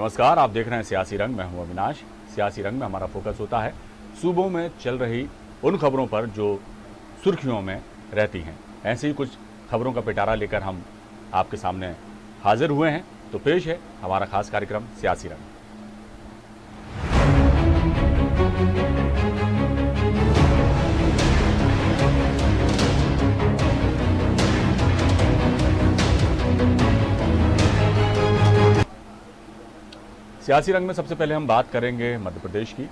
नमस्कार, आप देख रहे हैं सियासी रंग। मैं हूं अविनाश। सियासी रंग में हमारा फोकस होता है सूबों में चल रही उन खबरों पर जो सुर्खियों में रहती हैं। ऐसी ही कुछ खबरों का पिटारा लेकर हम आपके सामने हाजिर हुए हैं। तो पेश है हमारा खास कार्यक्रम सियासी रंग। सियासी रंग में सबसे पहले हम बात करेंगे मध्य प्रदेश की,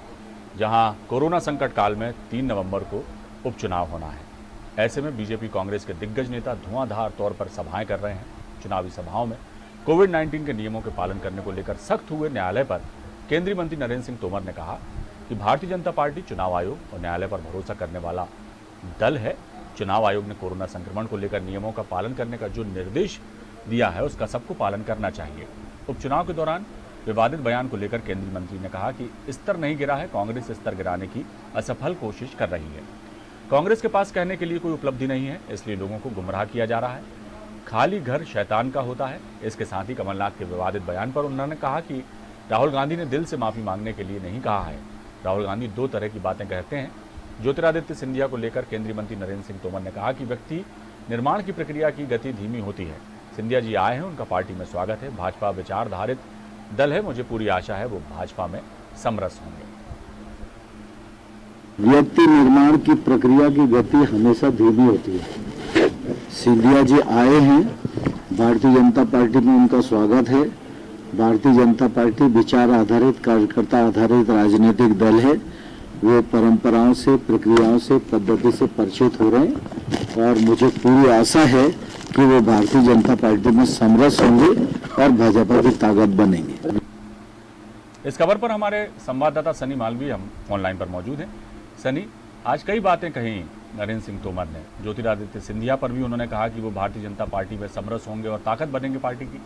जहां कोरोना संकट काल में 3 नवंबर को उपचुनाव होना है। ऐसे में बीजेपी कांग्रेस के दिग्गज नेता धुआंधार तौर पर सभाएं कर रहे हैं। चुनावी सभाओं में कोविड-19 के नियमों के पालन करने को लेकर सख्त हुए न्यायालय पर केंद्रीय मंत्री नरेंद्र सिंह तोमर ने कहा कि भारतीय जनता पार्टी चुनाव आयोग और न्यायालय पर भरोसा करने वाला दल है। चुनाव आयोग ने कोरोना संक्रमण को लेकर नियमों का पालन करने का जो निर्देश दिया है उसका सबको पालन करना चाहिए। उपचुनाव के दौरान विवादित बयान को लेकर केंद्रीय मंत्री ने कहा कि स्तर नहीं गिरा है, कांग्रेस स्तर गिराने की असफल कोशिश कर रही है। कांग्रेस के पास कहने के लिए कोई उपलब्धि नहीं है, इसलिए लोगों को गुमराह किया जा रहा है। खाली घर शैतान का होता है। इसके साथ ही कमलनाथ के विवादित बयान पर उन्होंने कहा कि राहुल गांधी ने दिल से माफी मांगने के लिए नहीं कहा है। राहुल गांधी दो तरह की बातें कहते हैं। ज्योतिरादित्य सिंधिया को लेकर केंद्रीय मंत्री नरेंद्र सिंह तोमर ने कहा कि व्यक्ति निर्माण की प्रक्रिया की गति धीमी होती है। सिंधिया जी आए हैं, उनका पार्टी में स्वागत है। भाजपा विचारधारित दल है, मुझे पूरी आशा है वो भाजपा में समरस होंगे। व्यक्ति निर्माण की प्रक्रिया की गति हमेशा धीमी होती है। सिंधिया जी आए हैं, भारतीय जनता पार्टी में उनका स्वागत है। भारतीय जनता पार्टी विचार आधारित, कार्यकर्ता आधारित राजनीतिक दल है। वो परंपराओं से, प्रक्रियाओं से, पद्धति से परिचित हो रहे हैं और मुझे पूरी आशा है कि वो भारतीय जनता पार्टी में समरस होंगे और भाजपा की ताकत बनेंगे। इस खबर पर हमारे संवाददाता सनी मालवीय हम ऑनलाइन पर मौजूद हैं। सनी, आज कई बातें कही नरेंद्र सिंह तोमर ने। ज्योतिरादित्य सिंधिया पर भी उन्होंने कहा कि वो भारतीय जनता पार्टी में समरस होंगे और ताकत बनेंगे पार्टी की।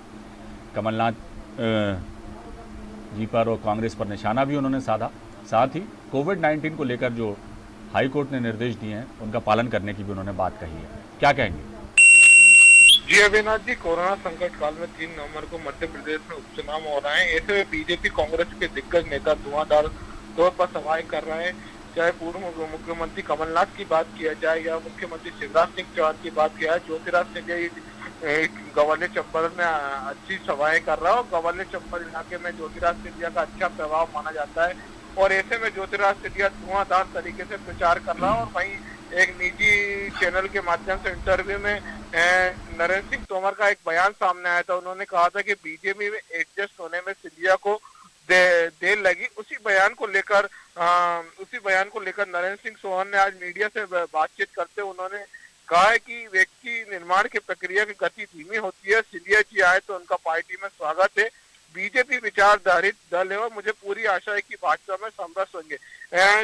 कमलनाथ जी पर और कांग्रेस पर निशाना भी उन्होंने साधा। साथ ही कोविड-19 को लेकर जो हाईकोर्ट ने निर्देश दिए हैं उनका पालन करने की भी उन्होंने बात कही है। क्या कहेंगे? जी अविनाश जी, कोरोना संकट काल में 3 नवंबर को मध्य प्रदेश में उपचुनाव हो रहे हैं। ऐसे में बीजेपी कांग्रेस के दिग्गज नेता धुआंधार तौर पर सभाएं कर रहे हैं। चाहे पूर्व मुख्यमंत्री कमलनाथ की बात किया जाए या मुख्यमंत्री शिवराज सिंह चौहान की बात किया जाए, ज्योतिरादित्य सिंधिया ग्वालियर चंबल में अच्छी सभाएं कर रहा है और ग्वालियर चंबल इलाके में ज्योतिरादित्य सिंधिया का अच्छा प्रभाव माना जाता है। और ऐसे में ज्योतिरादित्य सिंधिया धुआंधार तरीके से प्रचार कर रहा है। और वहीं एक निजी चैनल के माध्यम से इंटरव्यू में नरेंद्र सिंह तोमर का एक बयान सामने आया था। उन्होंने कहा था कि बीजेपी में एडजस्ट होने में सिंधिया को देर लगी। उसी बयान को लेकर नरेंद्र सिंह तोमर ने आज मीडिया से बातचीत करते हुए उन्होंने कहा है कि व्यक्ति निर्माण की प्रक्रिया की गति धीमी होती है। सिंधिया जी आए तो उनका पार्टी में स्वागत है। बीजेपी विचारधारित दल है और मुझे पूरी आशा है कि भाजपा में समरस होंगे।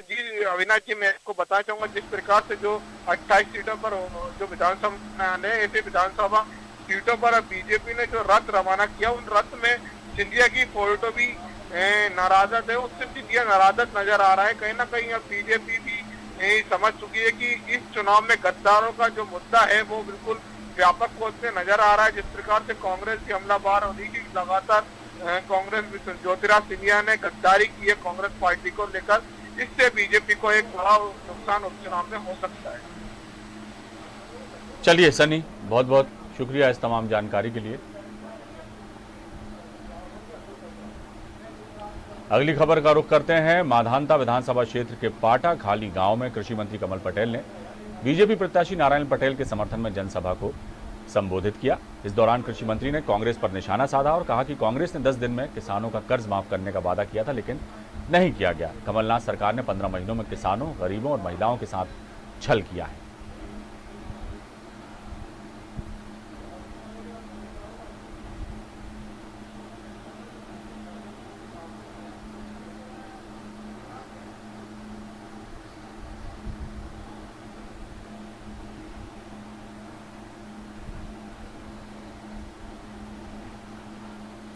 जी अविनाश जी, मैं आपको बताना चाहूंगा जिस प्रकार से जो 28 सीटों पर जो विधानसभा है, ऐसे विधानसभा सीटों पर बीजेपी ने जो रथ रवाना किया, उन रथ में सिंधिया की फोटो भी नाराजत है। उससे सिंधिया नाराजत नजर आ रहा है। कहीं ना कहीं अब बीजेपी भी समझ चुकी है कि इस चुनाव में गद्दारों का जो मुद्दा है वो बिल्कुल व्यापक कोण से नजर आ रहा है। जिस प्रकार से कांग्रेस की हमलावर होने की लगातार कांग्रेस ज्योतिरादित्य सिंधिया ने गद्दारी की है कांग्रेस पार्टी को लेकर, इससे बीजेपी को एक बड़ा नुकसान उपचुनाव में हो सकता है। चलिए सनी, बहुत बहुत शुक्रिया इस तमाम जानकारी के लिए। अगली खबर का रुख करते हैं। माधानता विधानसभा क्षेत्र के पाटा खाली गांव में कृषि मंत्री कमल पटेल ने बीजेपी प्रत्याशी नारायण पटेल के समर्थन में जनसभा को संबोधित किया। इस दौरान कृषि मंत्री ने कांग्रेस पर निशाना साधा और कहा कि कांग्रेस ने 10 दिन में किसानों का कर्ज माफ करने का वादा किया था, लेकिन नहीं किया गया। कमलनाथ सरकार ने 15 महीनों में किसानों, गरीबों और महिलाओं के साथ छल किया है।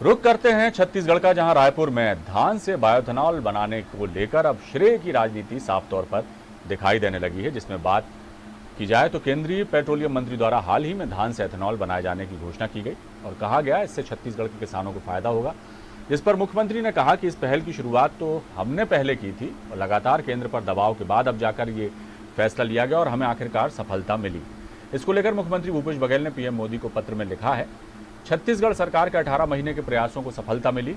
रुक करते हैं छत्तीसगढ़ का, जहां रायपुर में धान से बायोएथेनॉल बनाने को लेकर अब श्रेय की राजनीति साफ तौर पर दिखाई देने लगी है। जिसमें बात की जाए तो केंद्रीय पेट्रोलियम मंत्री द्वारा हाल ही में धान से एथेनॉल बनाए जाने की घोषणा की गई और कहा गया इससे छत्तीसगढ़ के किसानों को फायदा होगा। जिस पर मुख्यमंत्री ने कहा कि इस पहल की शुरुआत तो हमने पहले की थी और लगातार केंद्र पर दबाव के बाद अब जाकर ये फैसला लिया गया और हमें आखिरकार सफलता मिली। इसको लेकर मुख्यमंत्री भूपेश बघेल ने पीएम मोदी को पत्र में लिखा है। छत्तीसगढ़ सरकार के 18 महीने के प्रयासों को सफलता मिली।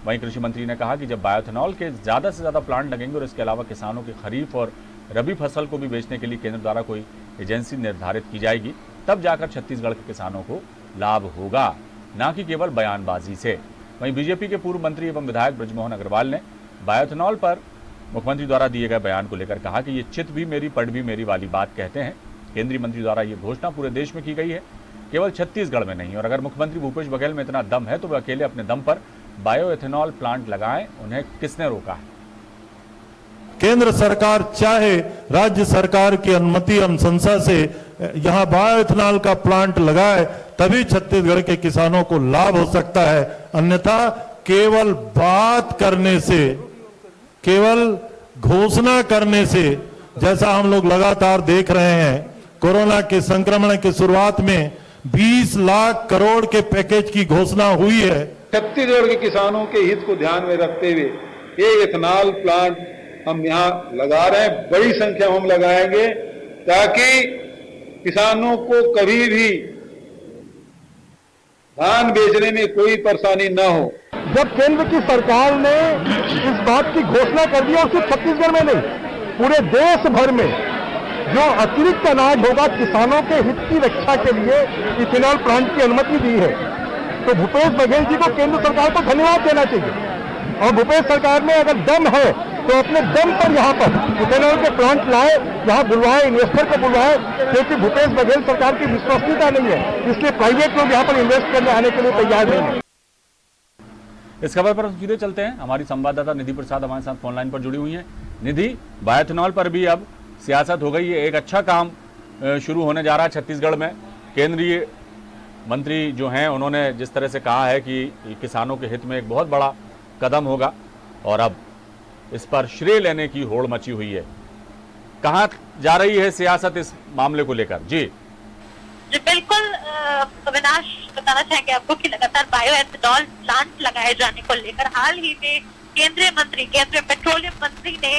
वहीं कृषि मंत्री ने कहा कि जब बायोएथेनॉल के ज़्यादा से ज़्यादा प्लांट लगेंगे और इसके अलावा किसानों की खरीफ और रबी फसल को भी बेचने के लिए केंद्र द्वारा कोई एजेंसी निर्धारित की जाएगी, तब जाकर छत्तीसगढ़ के किसानों को लाभ होगा, न कि केवल बयानबाजी से। वहीं बीजेपी के पूर्व मंत्री एवं विधायक बृजमोहन अग्रवाल ने बायोएथेनॉल पर मुख्यमंत्री द्वारा दिए गए बयान को लेकर कहा कि ये चित भी मेरी पट भी मेरी वाली बात कहते हैं। केंद्रीय मंत्री द्वारा ये घोषणा पूरे देश में की गई है, केवल छत्तीसगढ़ में नहीं। और अगर मुख्यमंत्री भूपेश बघेल में इतना दम है तो वे अकेले अपने दम पर बायोएथेनॉल प्लांट लगाएं, उन्हें किसने रोका है? केंद्र सरकार चाहे राज्य सरकार की अनुमति अनुशंसा से यहां बायोएथेनॉल का प्लांट लगाए, तभी छत्तीसगढ़ के किसानों को लाभ हो सकता है। अन्यथा केवल बात करने से, केवल घोषणा करने से, जैसा हम लोग लगातार देख रहे हैं, कोरोना के संक्रमण की शुरुआत में 20 लाख करोड़ के पैकेज की घोषणा हुई है। छत्तीसगढ़ के किसानों के हित को ध्यान में रखते हुए ये एथेनॉल प्लांट हम यहाँ लगा रहे हैं। बड़ी संख्या में हम लगाएंगे ताकि किसानों को कभी भी धान बेचने में कोई परेशानी न हो। जब केंद्र की सरकार ने इस बात की घोषणा कर दी और सिर्फ छत्तीसगढ़ में नहीं, पूरे देश भर में जो अतिरिक्त अनाज होगा किसानों के हित की रक्षा के लिए इथेनॉल प्लांट की अनुमति दी है, तो भूपेश बघेल जी को केंद्र सरकार को धन्यवाद देना चाहिए। और भूपेश सरकार में अगर दम है तो अपने दम पर यहाँ पर इथेनॉल के प्लांट लाए, यहाँ बुलवाए, इन्वेस्टर को बुलवाए, क्योंकि भूपेश बघेल सरकार की विश्वसनीयता नहीं है, इसलिए प्राइवेट लोग यहाँ पर इन्वेस्ट करने आने के लिए तैयार नहीं है। इस खबर पर हम सीधे चलते हैं। हमारी संवाददाता निधि प्रसाद हमारे साथ फोन लाइन पर जुड़ी हुई है। निधि, बायोएथेनॉल पर भी अब सियासत हो गई है, एक अच्छा काम शुरू होने जा रहा है छत्तीसगढ़ में। केंद्रीय मंत्री जो हैं उन्होंने जिस तरह से कहा है कि किसानों के हित में एक बहुत बड़ा कदम होगा और अब इस पर श्रेय लेने की होड़ मची हुई है। कहाँ जा रही है सियासत इस मामले को लेकर? जी बिल्कुल अविनाश, बताना चाहेंगे आपको कि लगातार बायोएथेनॉल प्लांट लगाए जाने को लेकर हाल ही में केंद्रीय पेट्रोलियम मंत्री ने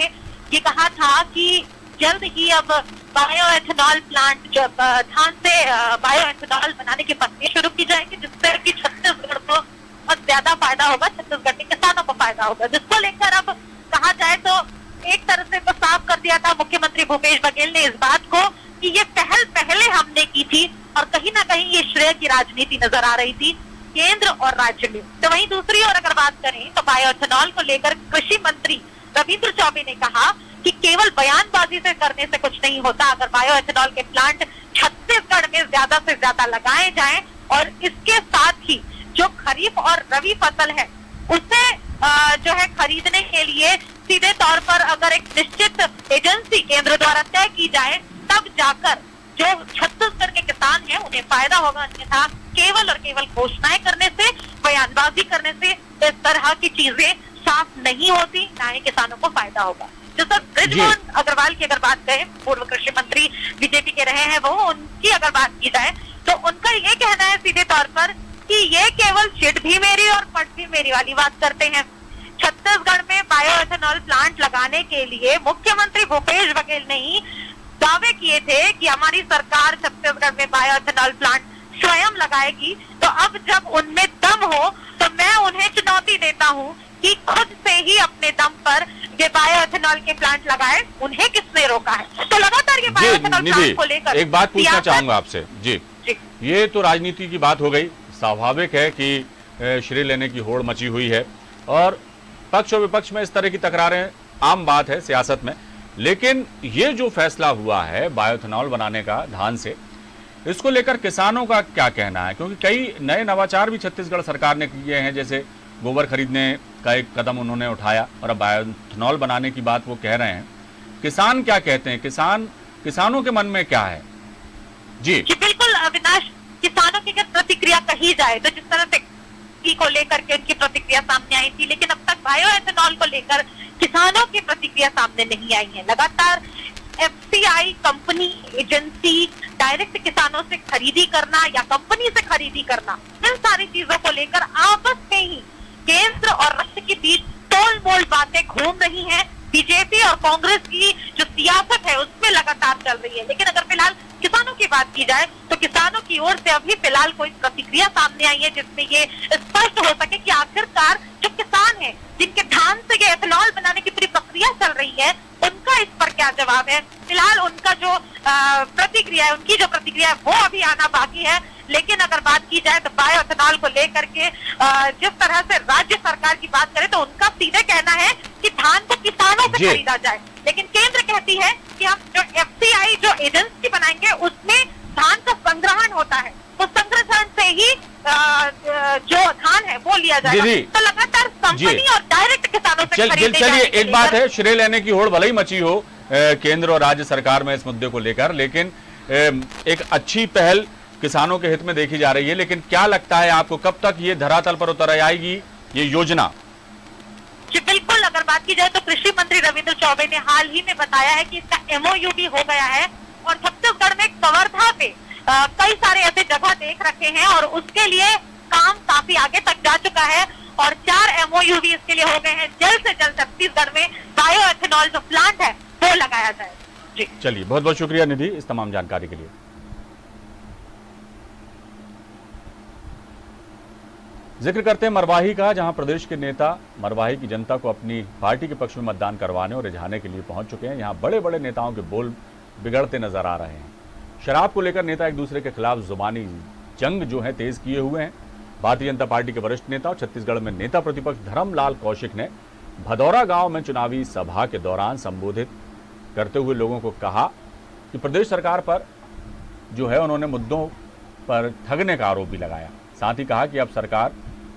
ये कहा था कि जल्द ही अब बायोएथेनॉल प्लांट जब धान से बायोएथेनॉल बनाने की प्रक्रिया शुरू की जाएगी, जिससे कि छत्तीसगढ़ को बहुत ज्यादा फायदा होगा, छत्तीसगढ़ के किसानों को फायदा होगा। जिसको लेकर अब कहा जाए तो एक तरह से तो साफ कर दिया था मुख्यमंत्री भूपेश बघेल ने इस बात को कि ये पहल पहले हमने की थी और कहीं ना कहीं ये श्रेय की राजनीति नजर आ रही थी केंद्र और राज्य में। तो वहीं दूसरी ओर अगर बात करें तो बायोएथेनॉल को लेकर कृषि मंत्री रविंद्र चौबे ने कहा कि केवल बयानबाजी से करने से कुछ नहीं होता। अगर बायोएथेनॉल के प्लांट छत्तीसगढ़ में ज्यादा से ज्यादा लगाए जाएं और इसके साथ ही जो खरीफ और रबी फसल है उसे जो है खरीदने के लिए सीधे तौर पर अगर एक निश्चित एजेंसी केंद्र द्वारा तय की जाए, तब जाकर जो छत्तीसगढ़ के किसान हैं उन्हें फायदा होगा। अन्यथा केवल और केवल घोषणाएं करने से, बयानबाजी करने से इस तरह की चीजें साफ नहीं होती, ना ही किसानों को फायदा होगा। जैसा बृजमोहन अग्रवाल की अगर बात करें, पूर्व कृषि मंत्री बीजेपी के रहे हैं वो, उनकी अगर बात की जाए तो उनका ये कहना है सीधे तौर पर कि ये केवल चिट भी मेरी और पट भी मेरी वाली बात करते हैं। छत्तीसगढ़ में बायोएथेनॉल प्लांट लगाने के लिए मुख्यमंत्री भूपेश बघेल ने ही दावे किए थे कि हमारी सरकार छत्तीसगढ़ में बायोएथेनॉल प्लांट स्वयं लगाएगी। तो अब जब उनमें दम हो तो मैं उन्हें चुनौती देता हूं कि खुद से ही अपने दम पर ये बायोएथेनॉल के प्लांट लगाए। उन्हें किसने रोका है? तो लगातार ये बायोएथेनॉल प्लांट को लेकर एक बात पूछना चाहूंगा आपसे। जी, ये तो राजनीति की बात हो गई, स्वाभाविक है कि श्रेय लेने की होड़ मची हुई है और पक्ष और विपक्ष में इस तरह की तकरारें आम बात है सियासत में। लेकिन ये जो फैसला हुआ है बायोएथेनॉल बनाने का धान से, इसको लेकर किसानों का क्या कहना है? क्योंकि कई नए नवाचार भी छत्तीसगढ़ सरकार ने किए हैं, जैसे गोबर खरीदने का एक कदम उन्होंने उठाया और अब बायोएथेनॉल बनाने की बात वो कह रहे हैं। किसान क्या कहते हैं? किसानों के मन में क्या है? जी बिल्कुल अविनाश, किसानों की अगर प्रतिक्रिया कही जाए तो जिस तरह से को लेकर के उनकी प्रतिक्रिया सामने आई थी, लेकिन अब तक बायोएथेनॉल को लेकर किसानों की प्रतिक्रिया सामने नहीं आई है। लगातार एफसीआई कंपनी, एजेंसी डायरेक्ट किसानों से खरीदी करना या कंपनी से खरीदी करना, इन सारी चीजों को लेकर आपस में ही केंद्र केंद्र और राज्य के बीच तोल मोल बातें घूम रही हैं। बीजेपी और कांग्रेस की जो सियासत है उसमें लगातार चल रही है, लेकिन अगर फिलहाल किसानों की बात की जाए तो किसानों की ओर से अभी फिलहाल कोई प्रतिक्रिया सामने आई है जिसमें ये स्पष्ट हो सके कि आखिरकार जो किसान है जिनके धान से ये एथेनॉल बनाने की पूरी प्रक्रिया चल रही है उनका इस पर क्या जवाब है। फिलहाल उनका जो प्रतिक्रिया है, उनकी जो प्रतिक्रिया है वो अभी आना बाकी है। लेकिन अगर बात की जाए तो बायो एथेनॉल को लेकर के जिस तरह से राज्य सरकार की बात करें तो उनका सीधे कहना है कि धान को किसानों से खरीदा जाए, लेकिन केंद्र कहती है कि हम जो FCI जो एजेंसी बनाएंगे उसमें धान का संग्रहण होता है, उस संग्रहण से ही जो धान है वो लिया जाएगा। तो लगातार कंपनी और डायरेक्ट किसानों से खरीदे चलिए एक बात है, श्रेय लेने की होड़ भले ही मची हो केंद्र और राज्य सरकार में इस मुद्दे को लेकर, लेकिन एक अच्छी पहल किसानों के हित में देखी जा रही है। लेकिन क्या लगता है आपको, कब तक ये धरातल पर उतर आएगी ये योजना? जी बिल्कुल, अगर बात की जाए तो कृषि मंत्री रविंद्र चौबे ने हाल ही में बताया है कि इसका MOU भी हो गया है और छत्तीसगढ़ में कवर्धा पे कई सारे ऐसे जगह देख रखे हैं और उसके लिए काम काफी आगे तक जा चुका है और 4 MOU भी इसके लिए हो गए हैं। जल्द से जल्द छत्तीसगढ़ में बायो एथेनॉल जो प्लांट है वो लगाया जाए। जी चलिए, बहुत बहुत शुक्रिया निधि इस तमाम जानकारी के लिए। जिक्र करते हैं मरवाही का, जहां प्रदेश के नेता मरवाही की जनता को अपनी पार्टी के पक्ष में मतदान करवाने और रिझाने के लिए पहुंच चुके हैं। यहां बड़े बड़े नेताओं के बोल बिगड़ते नजर आ रहे हैं। शराब को लेकर नेता एक दूसरे के खिलाफ जुबानी जंग जो है तेज किए हुए हैं। भारतीय जनता पार्टी के वरिष्ठ नेता और छत्तीसगढ़ में नेता प्रतिपक्ष धर्मलाल कौशिक ने भदौरा गांव में चुनावी सभा के दौरान संबोधित करते हुए लोगों को कहा कि प्रदेश सरकार पर जो है उन्होंने मुद्दों पर ठगने का आरोप भी लगाया। साथ ही कहा कि अब सरकार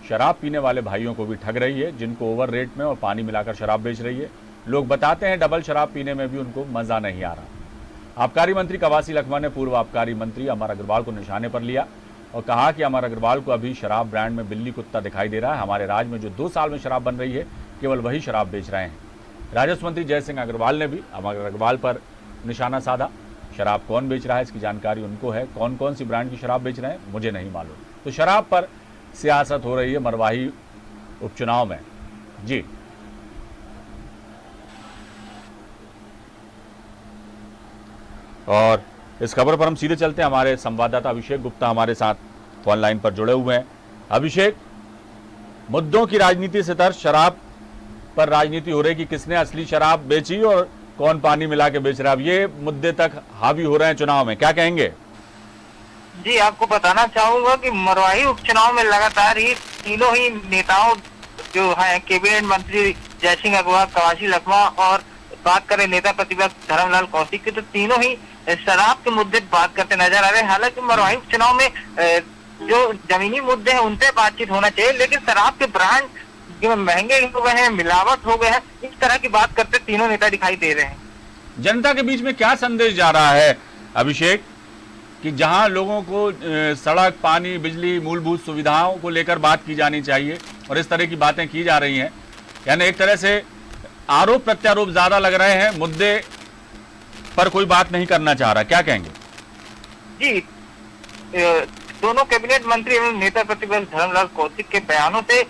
शराब पीने वाले भाइयों को भी ठग रही है, जिनको ओवर रेट में और पानी मिलाकर शराब बेच रही है। लोग बताते हैं डबल शराब पीने में भी उनको मजा नहीं आ रहा। आबकारी मंत्री कवासी लखमा ने पूर्व आबकारी मंत्री अमर अग्रवाल को निशाने पर लिया और कहा कि अमर अग्रवाल को अभी शराब ब्रांड में बिल्ली कुत्ता दिखाई दे रहा है। हमारे राज्य में जो 2 साल में शराब बन रही है केवल वही शराब बेच रहे हैं। राजस्व मंत्री जय सिंह अग्रवाल ने भी अमर अग्रवाल पर निशाना साधा। शराब कौन बेच रहा है इसकी जानकारी उनको है, कौन कौन सी ब्रांड की शराब बेच रहे हैं मुझे नहीं मालूम। तो शराब पर सियासत हो रही है मरवाही उपचुनाव में। जी और इस खबर पर हम सीधे चलते हैं। हमारे संवाददाता अभिषेक गुप्ता हमारे साथ फोन लाइन पर जुड़े हुए हैं। अभिषेक, मुद्दों की राजनीति से तर शराब पर राजनीति हो रही कि किसने असली शराब बेची और कौन पानी मिला के बेच रहा है, अब ये मुद्दे तक हावी हो रहे हैं चुनाव में, क्या कहेंगे? जी, आपको बताना चाहूंगा कि मरवाही उपचुनाव में लगातार ही तीनों ही नेताओं जो हैं कैबिनेट मंत्री जयसिंह अग्रवाल, कवासी लखमा और बात करें नेता प्रतिपक्ष धर्मलाल कौशिक की, तो तीनों ही शराब के मुद्दे बात करते नजर आ रहे हैं। हालांकि मरवाही उपचुनाव में जो जमीनी मुद्दे हैं उन पे बातचीत होना चाहिए, लेकिन शराब के ब्रांड जो महंगे हो गए हैं, मिलावट हो गए हैं, इस तरह की बात करते तीनों नेता दिखाई दे रहे हैं। जनता के बीच में क्या संदेश जा रहा है अभिषेक कि जहां लोगों को सड़क, पानी, बिजली, मूलभूत सुविधाओं को लेकर बात की जानी चाहिए और इस तरह की बातें की जा रही हैं, यानी एक तरह से आरोप प्रत्यारोप ज्यादा लग रहे हैं, मुद्दे पर कोई बात नहीं करना चाह रहा, क्या कहेंगे? जी, दोनों कैबिनेट मंत्री एवं नेता प्रतिपक्ष धर्मलाल कौशिक के बयानों से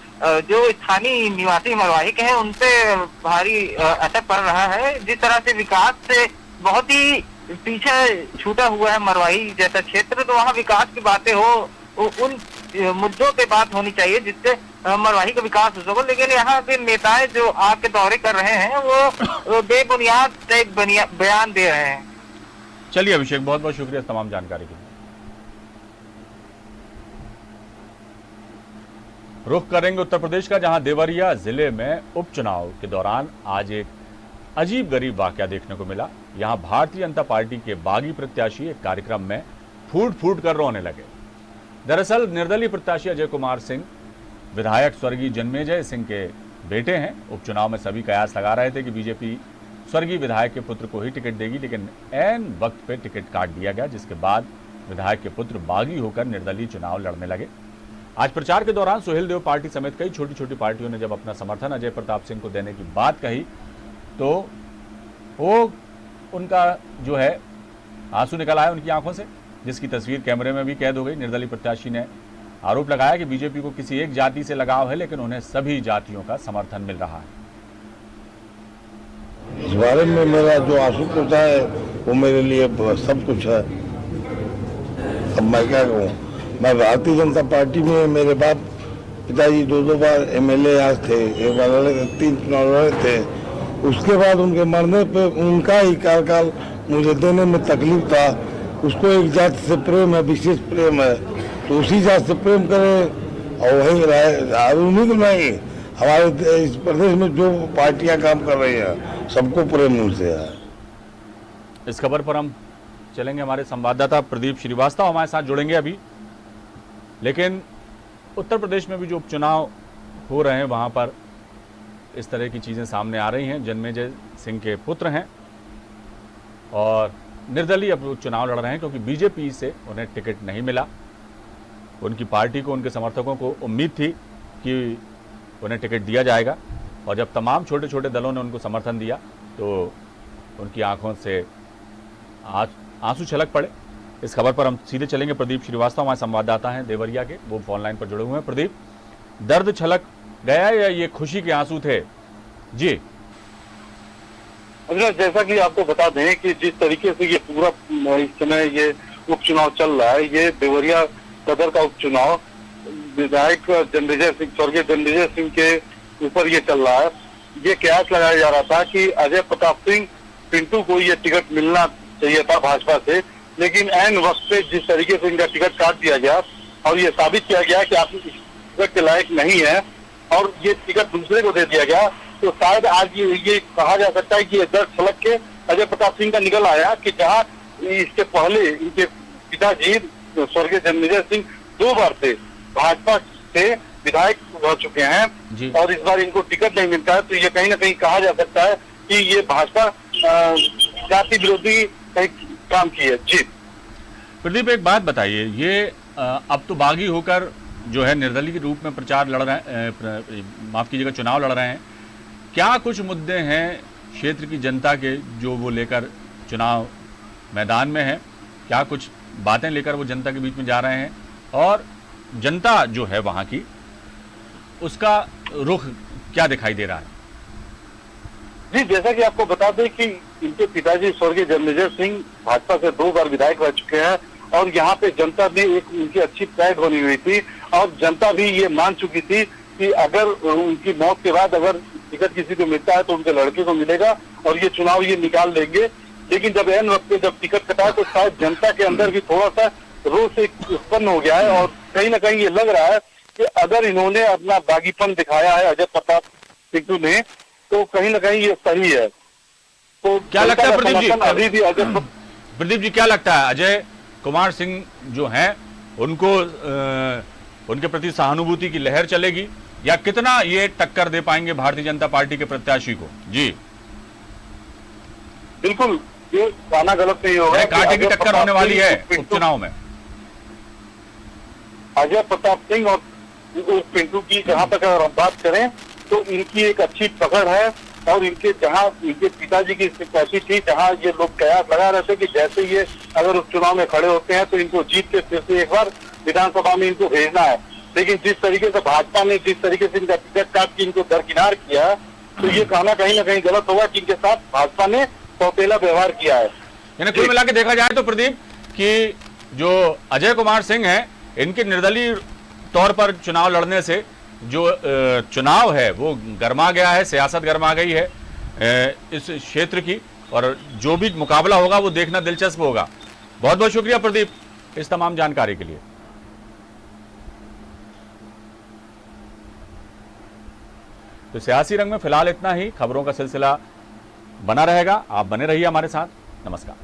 जो स्थानीय निवासी मरवाही के हैं उन पे भारी असर पड़ रहा है। जिस तरह से विकास से बहुत ही पीछे छूटा हुआ है मरवाही जैसा क्षेत्र, तो वहाँ विकास की बातें हो, उन मुद्दों पे बात होनी चाहिए जिससे मरवाही का विकास हो सके। लेकिन यहाँ के नेताएं जो आके दौरे कर रहे हैं वो बेबुनियाद एक बयान दे रहे हैं। चलिए अभिषेक, बहुत बहुत शुक्रिया तमाम जानकारी के लिए। रुख करेंगे उत्तर प्रदेश का, जहां देवरिया जिले में उपचुनाव के दौरान आज एक अजीब गरीब वाकया देखने को मिला। यहां भारतीय जनता पार्टी के बागी प्रत्याशी एक कार्यक्रम में फूट फूट कर रोने लगे। दरअसल निर्दलीय प्रत्याशी अजय कुमार सिंह विधायक स्वर्गीय जन्मेजय सिंह के बेटे हैं। उपचुनाव में सभी कयास लगा रहे थे कि बीजेपी स्वर्गीय विधायक के पुत्र को ही टिकट देगी, लेकिन ऐन वक्त पे टिकट काट दिया गया, जिसके बाद विधायक के पुत्र बागी होकर निर्दलीय चुनाव लड़ने लगे। आज प्रचार के दौरान सुहेल देव पार्टी समेत कई छोटी छोटी पार्टियों ने जब अपना समर्थन अजय प्रताप सिंह को देने की बात कही तो वो उनका जो है आंसू निकल आए उनकी आंखों से, जिसकी तस्वीर कैमरे में भी कैद हो गई। निर्दलीय प्रत्याशी ने आरोप लगाया कि बीजेपी को किसी एक जाति से लगाव है, लेकिन उन्हें सभी जातियों का समर्थन मिल रहा है। इस बारे में मेरा जो आंसू होता है वो मेरे लिए सब कुछ है। अब मैं क्या कहूँ, मैं भारतीय जनता पार्टी में, मेरे बाप पिताजी 2 बार एमएलए आज थे, 1 बार लड़े, 3 चुनाव लड़े थे। उसके बाद उनके मरने पे उनका ही कार्यकाल मुझे देने में तकलीफ था। उसको एक जात से प्रेम है, विशेष प्रेम है, तो उसी जात से प्रेम करें और वहीं रहे। उन्हीं को नहीं, हमारे इस प्रदेश में जो पार्टियां काम कर रही हैं सबको प्रेम उनसे है। इस खबर पर हम चलेंगे, हमारे संवाददाता प्रदीप श्रीवास्तव हमारे साथ जुड़ेंगे अभी। लेकिन उत्तर प्रदेश में भी जो उपचुनाव हो रहे हैं वहाँ पर इस तरह की चीज़ें सामने आ रही हैं। जन्मेजय सिंह के पुत्र हैं और निर्दलीय अब चुनाव लड़ रहे हैं क्योंकि बीजेपी से उन्हें टिकट नहीं मिला। उनकी पार्टी को, उनके समर्थकों को उम्मीद थी कि उन्हें टिकट दिया जाएगा और जब तमाम छोटे छोटे दलों ने उनको समर्थन दिया तो उनकी आंखों से आंसू छलक पड़े। इस खबर पर हम सीधे चलेंगे, प्रदीप श्रीवास्तव हमारे संवाददाता हैं देवरिया के, वो फोन लाइन पर जुड़े हुए हैं। प्रदीप, दर्द छलक गया या ये खुशी के आंसू थे? जी जैसा कि आपको बता दें कि जिस तरीके से ये पूरा इस समय ये उपचुनाव चल रहा है, ये देवरिया सदर का उपचुनाव विधायक जन्मेजय सिंह, स्वर्गीय जन्मेजय सिंह के ऊपर ये चल रहा है। ये कयास लगाया जा रहा था कि अजय प्रताप सिंह पिंटू को ये टिकट मिलना चाहिए था भाजपा से, लेकिन ऐन वक्त पे जिस तरीके से इनका टिकट काट दिया गया और ये साबित किया गया कि आप टिकट के लायक नहीं है और ये टिकट दूसरे को दे दिया गया, तो शायद आज ये कहा जा सकता है कि ये दर्द छलक के अजय प्रताप सिंह का निकल आया कि जहाँ इसके पहले इनके पिताजी स्वर्गीय जन्मेजय सिंह 2 बार से भाजपा से विधायक रह चुके हैं और इस बार इनको टिकट नहीं मिलता है, तो ये कहीं ना कहीं कहा जा सकता है कि ये भाजपा जाति विरोधी काम की है। जी प्रदीप, एक बात बताइए, ये अब तो बागी होकर जो है निर्दलीय के रूप में प्रचार लड़ रहे हैं, माफ कीजिएगा, चुनाव लड़ रहे हैं। क्या कुछ मुद्दे हैं क्षेत्र की जनता के जो वो लेकर चुनाव मैदान में है? क्या कुछ बातें लेकर वो जनता के बीच में जा रहे हैं और जनता जो है वहाँ की, उसका रुख क्या दिखाई दे रहा है? जी, जैसा कि आपको बता दें कि इनके पिताजी स्वर्गीय जन्मेजय सिंह भाजपा से 2 बार विधायक रह चुके हैं और यहाँ पे जनता भी एक उनकी अच्छी पैठ बनी हुई थी और जनता भी ये मान चुकी थी कि अगर उनकी मौत के बाद अगर टिकट किसी को मिलता है तो उनके लड़के को मिलेगा और ये चुनाव ये निकाल लेंगे। लेकिन जब एन वक्त पे जब टिकट कटा तो शायद जनता के अंदर भी थोड़ा सा रोष उत्पन्न हो गया है और कहीं ना कहीं ये लग रहा है कि अगर इन्होंने अपना बागीपन दिखाया है अजय प्रताप सिंह ने, तो कहीं ना कहीं ये सही है। तो क्या लगता है प्रदीप जी, अभी भी प्रदीप जी क्या लगता है अजय कुमार सिंह जो हैं उनको उनके प्रति सहानुभूति की लहर चलेगी या कितना ये टक्कर दे पाएंगे भारतीय जनता पार्टी के प्रत्याशी को? जी बिल्कुल, ये कहना गलत नहीं होगा, कांटे की टक्कर होने वाली है उपचुनाव में। अजय प्रताप सिंह और पिंटू की जहां तक अगर हम बात करें तो इनकी एक अच्छी पकड़ है और इनके जहां इनके पिताजी की स्थिति ऐसी थी जहां ये लोग कयास लगा रहे थे कि जैसे ये अगर उपचुनाव में खड़े होते हैं तो इनको जीत के फिर से एक बार विधानसभा में इनको भेजना है। लेकिन जिस तरीके से भाजपा ने जिस तरीके से इनका टिकट काट के इनको दरकिनार किया, तो ये कहना कहीं ना कहीं गलत होगा कि इनके साथ भाजपा ने सौतेला व्यवहार किया है। यानी कुल मिला के देखा जाए तो प्रदीप कि जो अजय कुमार सिंह हैं, इनके निर्दलीय तौर पर चुनाव लड़ने से जो चुनाव है वो गर्मा गया है, सियासत गर्मा गई है इस क्षेत्र की और जो भी मुकाबला होगा वो देखना दिलचस्प होगा। बहुत बहुत शुक्रिया प्रदीप इस तमाम जानकारी के लिए। तो सियासी रंग में फिलहाल इतना ही। खबरों का सिलसिला बना रहेगा, आप बने रहिए हमारे साथ। नमस्कार।